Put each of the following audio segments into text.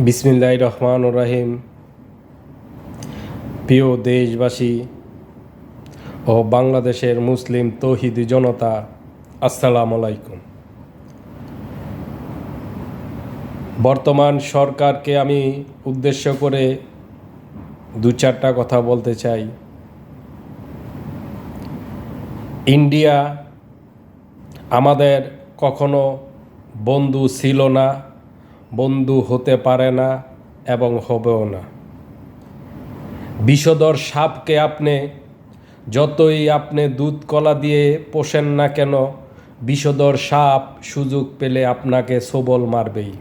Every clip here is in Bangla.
বিসমিল্লাহির রহমানির রহিম। প্রিয় দেশবাসী ও বাংলাদেশের মুসলিম তৌহিদি জনতা, আসসালামু আলাইকুম। বর্তমান সরকারকে আমি উদ্দেশ্য করে দু চারটা কথা বলতে চাই। ইন্ডিয়া আমাদের কখনো বন্ধু ছিল না, বন্ধু হতে পারে না এবং হবেও না। বিষধর সাপকে যতই আপনি দুধ কলা দিয়ে পোষেন না কেন, বিষধর সাপ সুযোগ পেলে আপনাকে সবল মারবেই।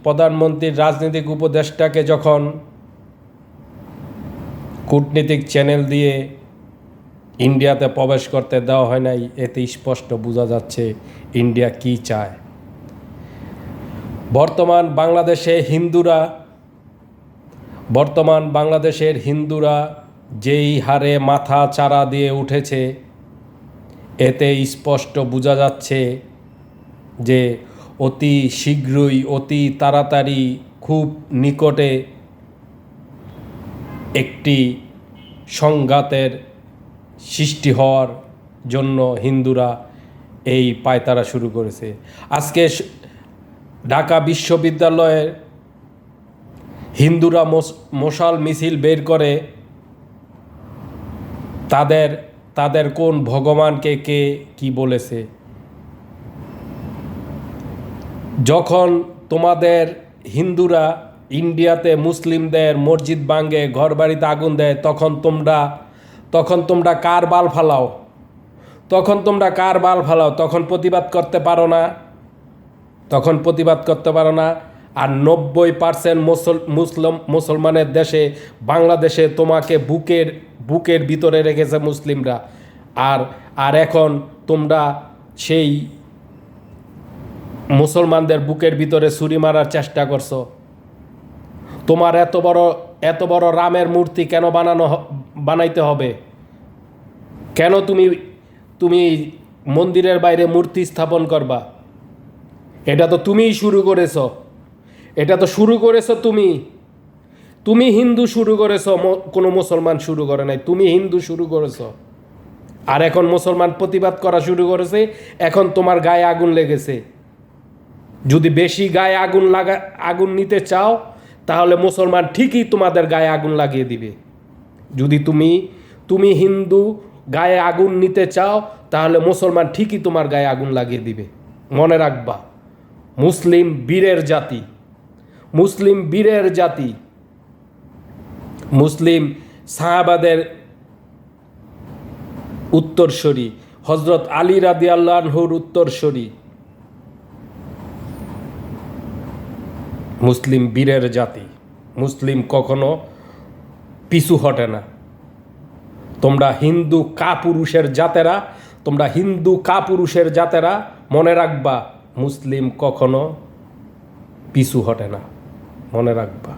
প্রধানমন্ত্রীর রাজনৈতিক উপদেষ্টাকে যখন কূটনীতিক চ্যানেল দিয়ে ইন্ডিয়াতে প্রবেশ করতে দেওয়া হয় নাই, এতে স্পষ্ট বোঝা যাচ্ছে ইন্ডিয়া কি চায়। বর্তমান বাংলাদেশের হিন্দুরা যেই হারে মাথা চারা দিয়ে উঠেছে, এতে স্পষ্ট বোঝা যাচ্ছে যে অতি শীঘ্রই, অতি তাড়াতাড়ি, খুব নিকটে একটি সংঘাতের সৃষ্টি হওয়ার জন্য হিন্দুরা এই পায়তারা শুরু করেছে। আজকে ঢাকা বিশ্ববিদ্যালয়ের হিন্দুরা মশাল মিছিল বের করে তাদের কোন ভগবানকে কে কি বলেছে। যখন তোমাদের হিন্দুরা ইন্ডিয়াতে মুসলিমদের মসজিদ ভাঙে, ঘর বাড়িতে আগুন দেয়, তখন তোমরা কার বাল ফালাও? তখন প্রতিবাদ করতে পারো না। আর 90% মুসলমানের দেশে, বাংলাদেশে তোমাকে বুকের ভিতরে রেখেছে মুসলিমরা। আর এখন তোমরা সেই মুসলমানদের বুকের ভিতরে ছুরি মারার চেষ্টা করছো। তোমার এত বড় রামের মূর্তি কেন বানাইতে হবে? কেন তুমি মন্দিরের বাইরে মূর্তি স্থাপন করবা? এটা তো তুমিই শুরু করেছো। তুমি হিন্দু শুরু করেছো, কোনো মুসলমান শুরু করে নাই। তুমি হিন্দু শুরু করেছো, আর এখন মুসলমান প্রতিবাদ করা শুরু করেছে। এখন তোমার গায়ে আগুন লেগেছে। যদি বেশি গায়ে আগুন নিতে চাও, তাহলে মুসলমান ঠিকই তোমাদের গায়ে আগুন লাগিয়ে দিবে। যদি তুমি হিন্দু গায়ে আগুন নিতে চাও, তাহলে মুসলমান ঠিকই তোমার গায়ে আগুন লাগিয়ে দিবে। মনে রাখবা, মুসলিম বীরের জাতি, মুসলিম সাহাবাদের উত্তরসূরি, হযরত আলী রাদিয়াল্লাহু আনহুর উত্তরসূরি, মুসলিম বীরের জাতি। মুসলিম কখনো পিছু হটে না। তোমরা হিন্দু কাপুরুষের জাতেরা, মনে রাখবা, মুসলিম কখনো পিছু হটে না। মনে রাখবা।